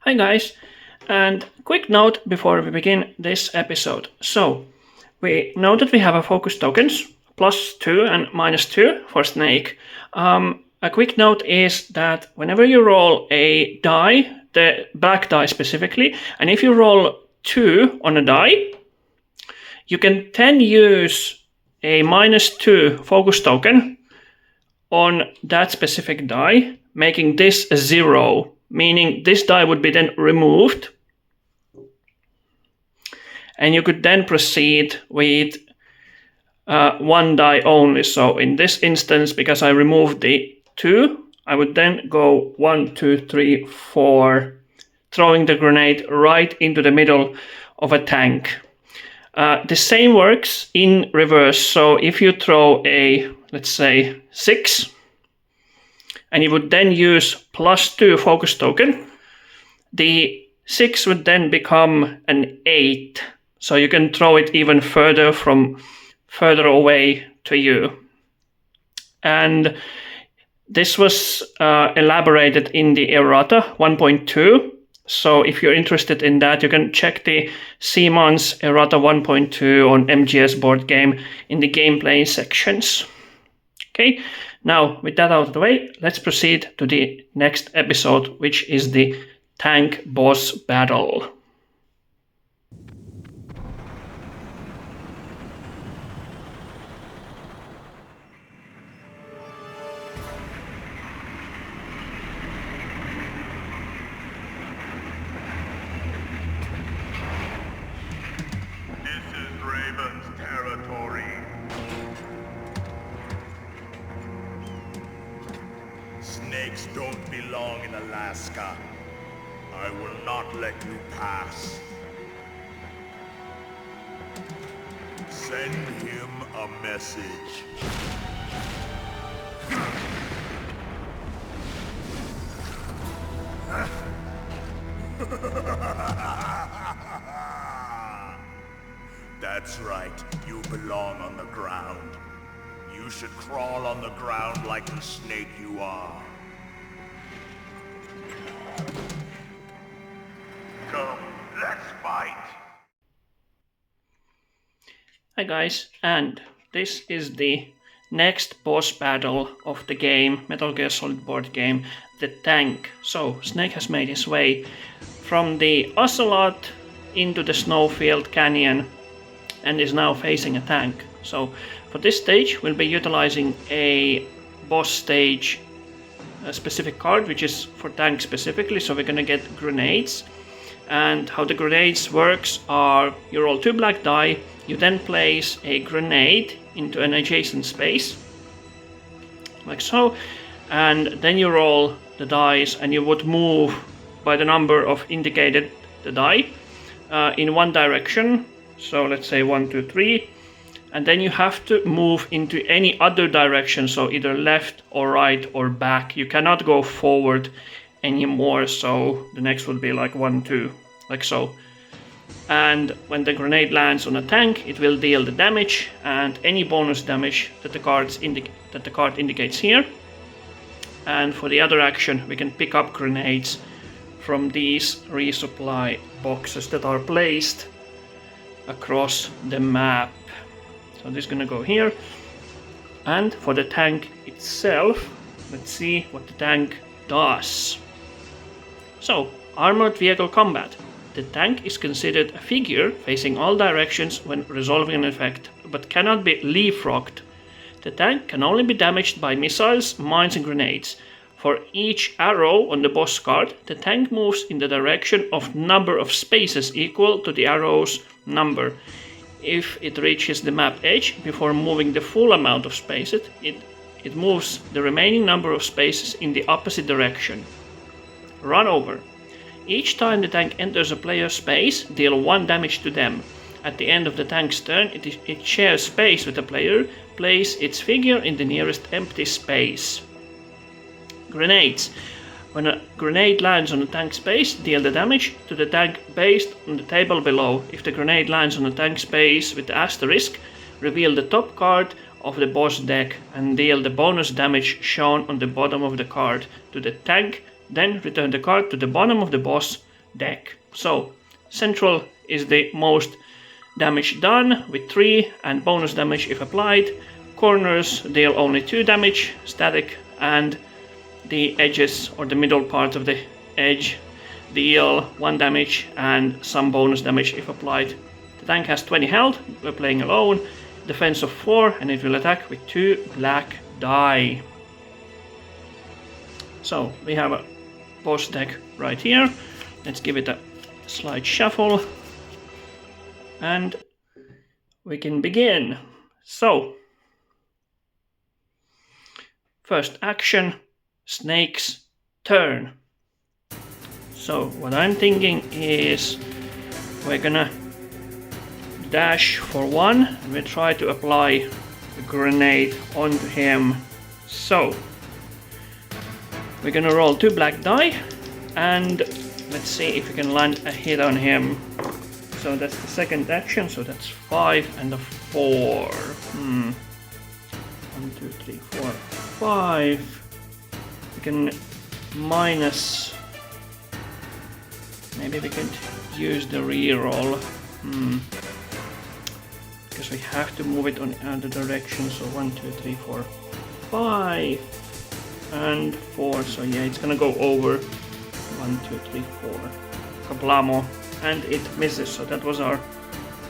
Hi guys, and quick note before we begin this episode. So, we know that we have a focus tokens, +2 and -2 for Snake. A quick note is that whenever you roll a die, the black die specifically, and if you roll 2 on a die, you can then use a -2 focus token on that specific die, making this a 0, meaning this die would be then removed. And you could then proceed with one die only. So in this instance, because I removed the 2, I would then go 1, 2, 3, 4, throwing the grenade right into the middle of a tank. The same works in reverse. So if you throw a, let's say, 6, and you would then use +2 focus token, the 6 would then become an 8. So you can throw it even further away to you. And this was elaborated in the errata 1.2. So if you're interested in that, you can check the Simon's errata 1.2 on MGS board game in the gameplay sections. Okay, now with that out of the way, let's proceed to the next episode, which is the tank boss battle. Snakes don't belong in Alaska. I will not let you pass. Send him a message. That's right, you belong on the ground. You should crawl on the ground like the snake you are. Come, let's fight! Hi guys, and this is the next boss battle of the game, Metal Gear Solid board game, the tank. So Snake has made his way from the Ocelot into the Snowfield Canyon and is now facing a tank. So for this stage, we'll be utilizing a boss stage specific card, which is for tank specifically. So we're gonna get grenades, and how the grenades works are you roll 2 black die, you then place a grenade into an adjacent space, like so, and then you roll the dice, and you would move by the number of indicated the die in one direction. So let's say 1, 2, 3. And then you have to move into any other direction, so either left or right or back. You cannot go forward anymore, so the next would be like 1, 2, like so. And when the grenade lands on a tank, it will deal the damage and any bonus damage that the card indicates here. And for the other action, we can pick up grenades from these resupply boxes that are placed across the map. So this is gonna go here. And for the tank itself, let's see what the tank does. So, armored vehicle combat. The tank is considered a figure facing all directions when resolving an effect, but cannot be leapfrogged. The tank can only be damaged by missiles, mines and grenades. For each arrow on the boss card, the tank moves in the direction of number of spaces equal to the arrow's number. If it reaches the map edge before moving the full amount of spaces, it moves the remaining number of spaces in the opposite direction. Run over. Each time the tank enters a player's space, deal 1 damage to them. At the end of the tank's turn, it shares space with the player. Place its figure in the nearest empty space. Grenades. When a grenade lands on a tank space, deal the damage to the tank based on the table below. If the grenade lands on a tank space with the asterisk, reveal the top card of the boss deck and deal the bonus damage shown on the bottom of the card to the tank, then return the card to the bottom of the boss deck. So central is the most damage done with 3 and bonus damage if applied. Corners deal only 2 damage static, and the edges or the middle part of the edge deal 1 damage and some bonus damage if applied. The tank has 20 health, we're playing alone, defense of 4, and it will attack with 2 black die. So we have a boss deck right here. Let's give it a slight shuffle and we can begin. So first action, Snake's turn. So what I'm thinking is we're gonna dash for 1 and we try to apply a grenade onto him. So we're gonna roll 2 black die and let's see if we can land a hit on him. So that's the second action, so that's 5 and a 4. 1, 2, 3, 4, 5. We can minus. Maybe we can use the reroll. Because we have to move it on the other direction. So 1, 2, 3, 4, 5 and 4. So yeah, it's gonna go over. 1, 2, 3, 4. Kablamo. And it misses. So that was our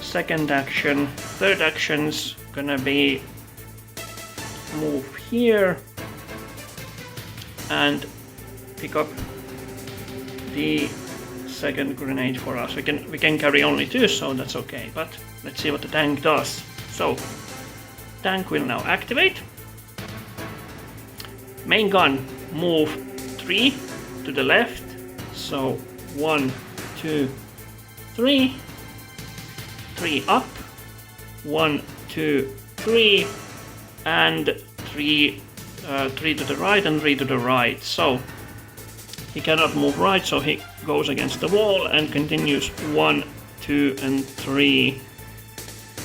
second action. Third action's gonna be move here and pick up the second grenade for us. We can carry only 2, so that's okay. But let's see what the tank does. So tank will now activate. Main gun, move 3 to the left. So 1, 2, 3. 3 up. 1, 2, 3, and 3 to the right and 3 to the right. So he cannot move right, so he goes against the wall and continues 1, 2, and 3.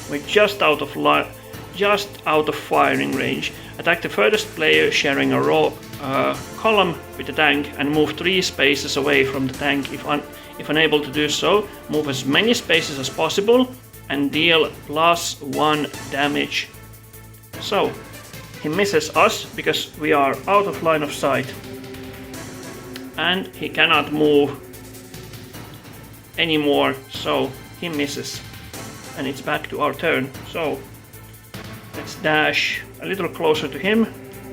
We're just out of firing range. Attack the furthest player sharing a row column with the tank and move 3 spaces away from the tank. If unable to do so, move as many spaces as possible and deal +1 damage. So he misses us because we are out of line of sight. And he cannot move anymore, so he misses. And it's back to our turn. So let's dash a little closer to him.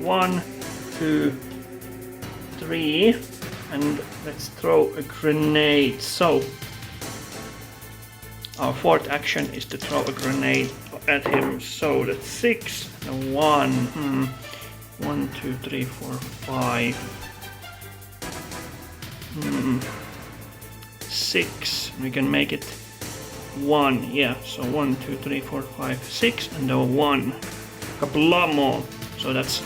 1, 2, 3, and let's throw a grenade. So our fourth action is to throw a grenade at him. So that's 6 and 1. 1, 2, 3, 4, 5. 6. We can make it 1. Yeah, so 1, 2, 3, 4, 5, 6 and a 1. Kablamo. So that's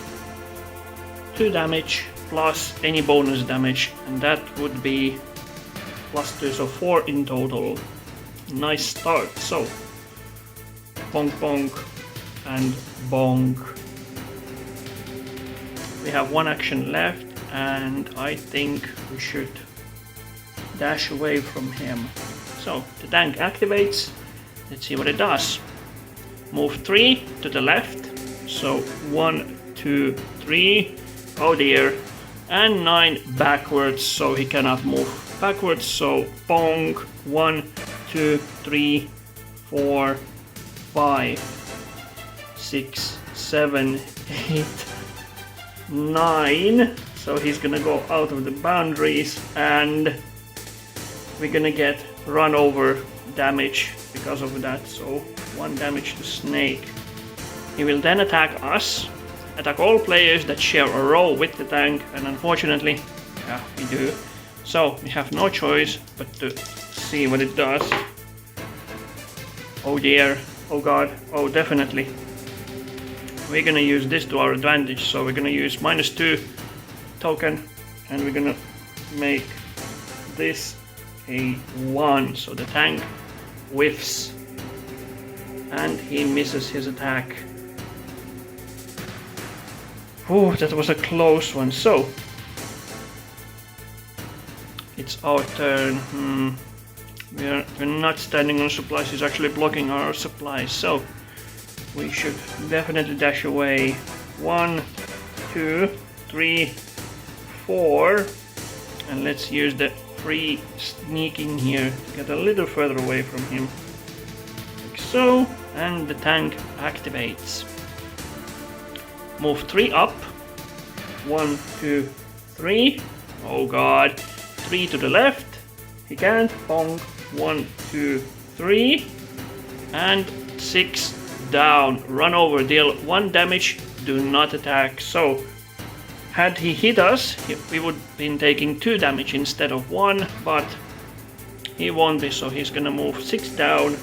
2 damage plus any bonus damage, and that would be +2, so 4 in total. Nice start. So bonk bonk and bonk. We have 1 action left and I think we should dash away from him. So the tank activates. Let's see what it does. Move 3 to the left. So 1, 2, 3. Oh dear. And 9 backwards, so he cannot move backwards. So bonk. 1, 2, 3, 4, 5, 6, 7, 8, 9. So he's gonna go out of the boundaries and we're gonna get run over damage because of that. So 1 damage to Snake. He will then attack us, attack all players that share a row with the tank, and unfortunately, yeah, we do. So we have no choice but to see what it does. Oh dear, oh god, oh definitely. We're gonna use this to our advantage, so we're gonna use -2 token and we're gonna make this a 1, so the tank whiffs and he misses his attack. Oh, that was a close one. So It's our turn. We're not standing on supplies, he's actually blocking our supplies, so we should definitely dash away. 1, 2, 3, 4, and let's use the free sneaking here to get a little further away from him. Like so, and the tank activates. Move 3 up. 1, 2, 3. Oh god. 3 to the left. He can't. Pong. 1, 2, 3. And 6 down. Run over. Deal 1 damage. Do not attack. So, had he hit us, we would have been taking 2 damage instead of 1. But he won't be, so he's gonna move 6 down.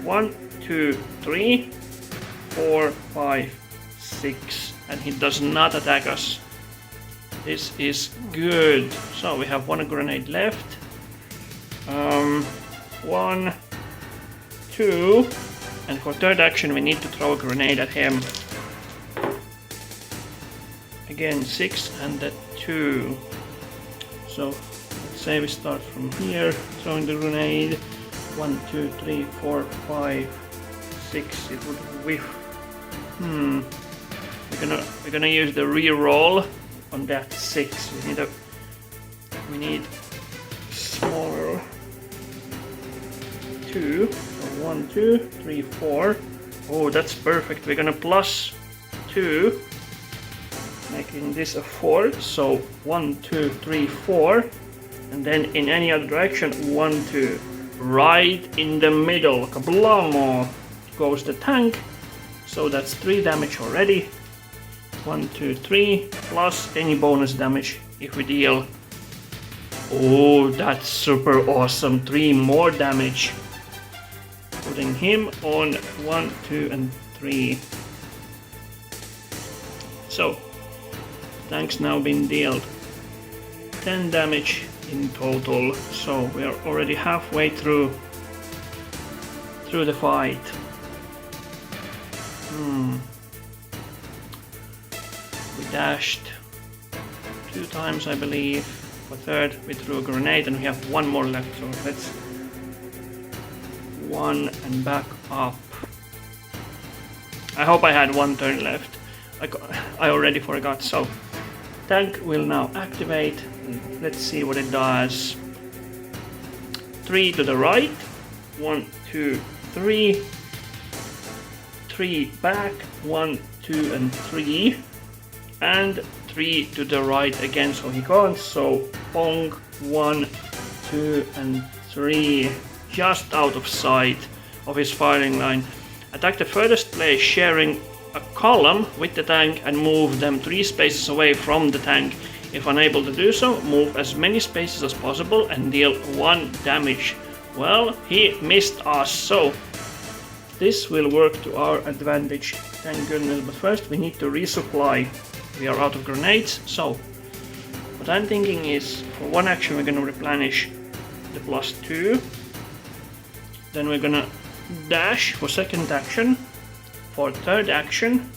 1, 2, 3, 4, 5, 6. And he does not attack us. This is good. So we have 1 grenade left. 1, 2, and for third action we need to throw a grenade at him. Again 6 and the 2. So let's say we start from here, throwing the grenade. 1, 2, 3, 4, 5, 6. It would whiff. We're gonna use the re-roll on that 6. We need smaller 2. So 1, 2, 3, 4. Oh, that's perfect. We're gonna plus 2, making this a 4. So 1, 2, 3, 4, and then in any other direction 1, 2. Right in the middle. Kablamo! Goes the tank. So that's 3 damage already. 1, 2, 3, plus any bonus damage if we deal. Oh, that's super awesome. 3 more damage. Putting him on 1, 2, and 3. So, tank's now been dealt 10 damage in total. So we are already halfway through the fight. We dashed 2 times, I believe. For third, we threw a grenade, and we have 1 more left. So let's 1 and back up. I hope I had 1 turn left. I already forgot. So tank will now activate. Let's see what it does. 3 to the right. 1, 2, 3. 3 back. 1, 2, and 3. And 3 to the right again, so he can't. So pong, 1, 2, and 3, just out of sight of his firing line. Attack the furthest place sharing a column with the tank and move them 3 spaces away from the tank. If unable to do so, move as many spaces as possible and deal 1 damage. Well, he missed us, so this will work to our advantage, thank goodness. But first we need to resupply. We are out of grenades, so what I'm thinking is for 1 action we're gonna replenish the plus 2. Then we're gonna dash for second action. For third action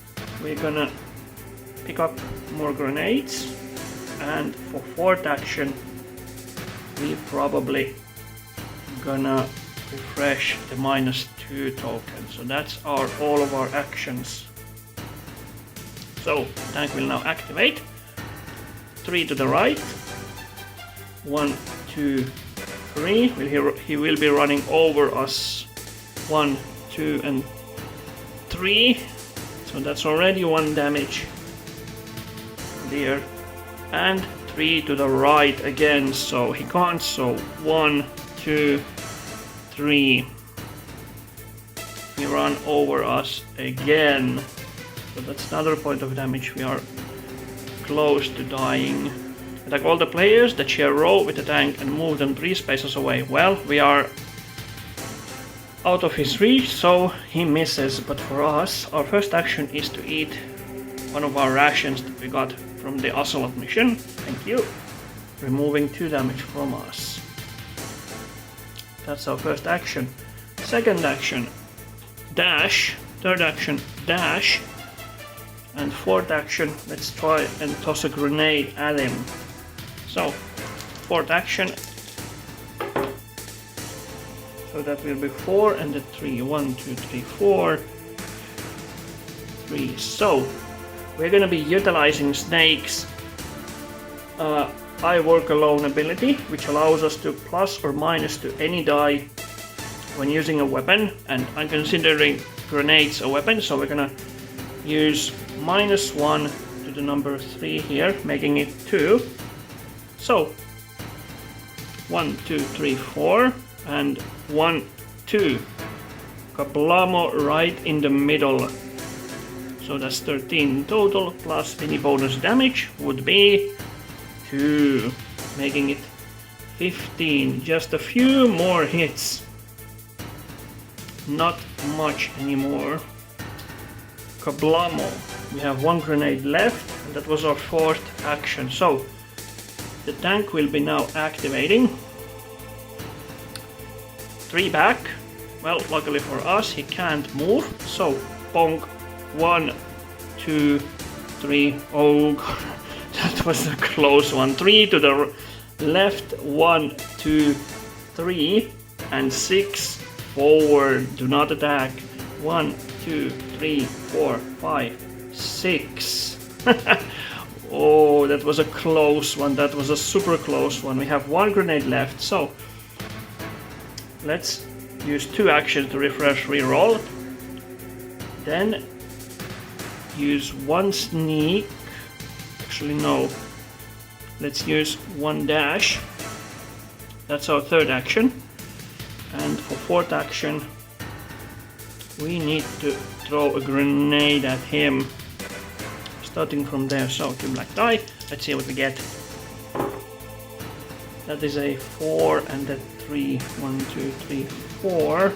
we're gonna pick up more grenades. And for fourth action we probably gonna refresh the -2 token. So that's all of our actions. So tank will now activate. 3 to the right. 1, 2, 3. He will be running over us. 1, 2, and 3. So that's already 1 damage there. And 3 to the right again. So he can't. So 1, 2, 3. He run over us again. So that's another point of damage. We are close to dying. Attack all the players that share row with the tank and move them 3 spaces away. Well, we are out of his reach, so he misses. But for us, our first action is to eat one of our rations that we got from the Ocelot mission. Thank you. Removing 2 damage from us. That's our first action. Second action, dash. Third action, dash. And fourth action, let's try and toss a grenade at him. So, fourth action, So that will be 4 and the 3. 1, 2, 3, 4. 3. So we're gonna be utilizing Snake's I Work Alone ability, which allows us to plus or minus to any die when using a weapon, and I'm considering grenades a weapon, so we're gonna use -1 to the number 3 here, making it 2. So 1, 2, 3, 4, and 1, 2. Kablamo right in the middle. So that's 13 total, plus any bonus damage would be 2, making it 15. Just a few more hits. Not much anymore. Kablamo. We have 1 grenade left, and that was our 4th action. So the tank will be now activating. 3 back. Well, luckily for us, he can't move. So bonk. 1, 2, 3. Oh god, that was a close one. 3 to the left. 1, 2, 3, and 6 forward. Do not attack. 1, 2, 3, 4, 5, 6. Oh, that was a close one. That was a super close one. We have 1 grenade left. So let's use 2 actions to refresh reroll. Then use 1 sneak. Actually, no. Let's use 1 dash. That's our 3rd action. And for 4th action, we need to throw a grenade at him. Starting from there. So 2 black die. Let's see what we get. That is a 4 and a 3. 1, 2, 3, 4.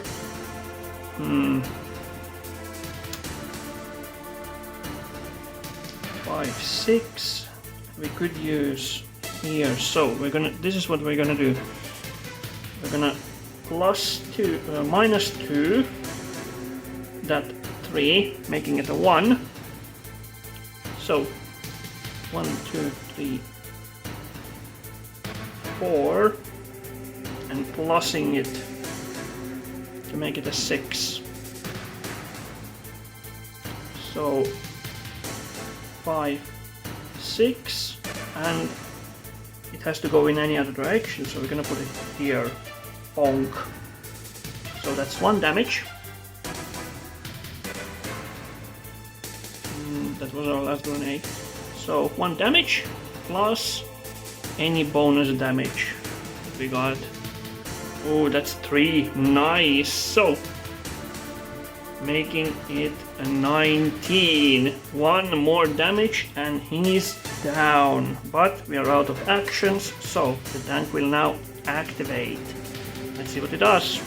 5, 6. We could use here. So we're gonna. This is what we're gonna do. We're gonna minus 2. That 3, making it a 1. So 1, 2, 3, 4, and plussing it to make it a 6. So 5, 6, and it has to go in any other direction, so we're gonna put it here. Bonk. So that's 1 damage. That was our last grenade. So 1 damage plus any bonus damage that we got. Oh, that's 3. Nice. So making it a 19. 1 more damage and he's down. But we are out of actions, so the tank will now activate. Let's see what it does.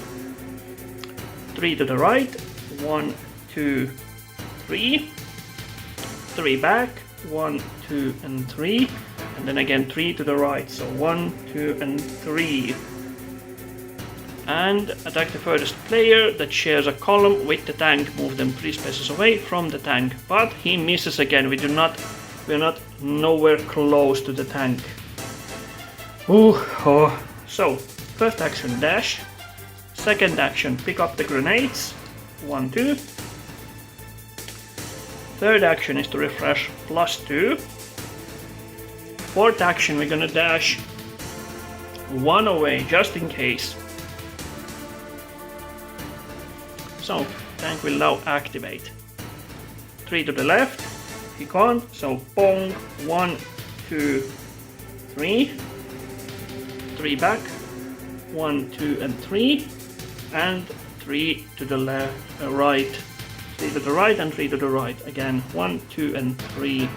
3 to the right. 1, 2, 3. 3 back. 1, 2, and 3. And then again 3 to the right. So 1, 2, and 3. And attack the furthest player that shares a column with the tank. Move them 3 spaces away from the tank. But he misses again. We're not nowhere close to the tank. Ooh, oh. So, first action, dash. Second action, pick up the grenades. 1, 2. Third action is to refresh +2. Fourth action, we're gonna dash 1 away, just in case. So, tank will now activate. 3 to the left, he can't, so bong, 1, 2, 3. 3 back, 1, 2, and 3. And 3 to the left, right. 3 to the right and 3 to the right. Again, 1, 2, and 3.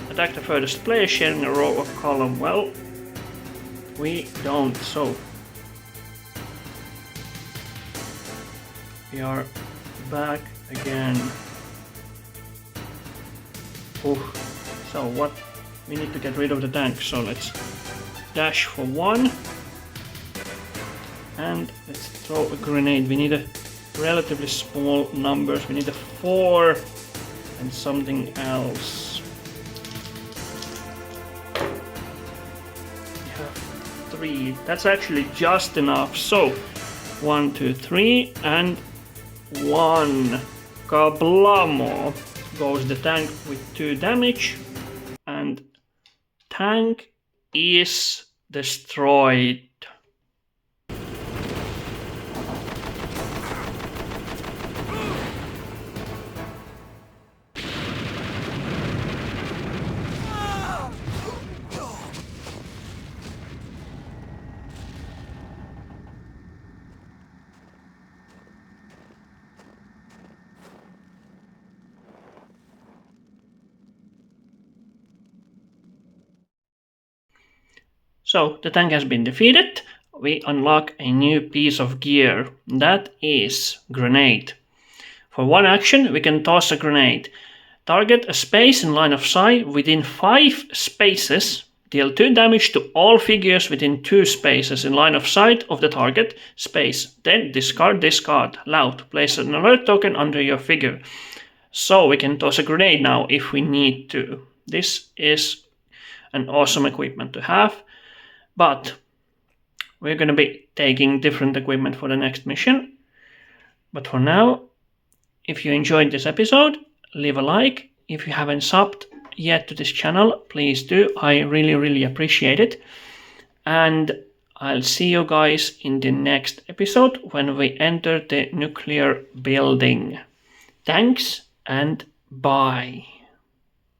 Attack the furthest player sharing a row or column. Well, we don't, so we are back again. Oof. So what? We need to get rid of the tank, so let's dash for 1. And let's throw a grenade. We need a relatively small numbers. We need a 4 and something else. We have 3. That's actually just enough. So 1, 2, 3, and 1. Kablamo! Goes the tank with 2 damage, and tank is destroyed. So the tank has been defeated. We unlock a new piece of gear. That is grenade. For one action, we can toss a grenade. Target a space in line of sight within 5 spaces. Deal 2 damage to all figures within 2 spaces in line of sight of the target space. Then discard this card. Loud. Place an alert token under your figure. So we can toss a grenade now if we need to. This is an awesome equipment to have. But we're going to be taking different equipment for the next mission. But for now, if you enjoyed this episode, leave a like. If you haven't subbed yet to this channel, please do. I really appreciate it. And I'll see you guys in the next episode when we enter the nuclear building. Thanks and bye.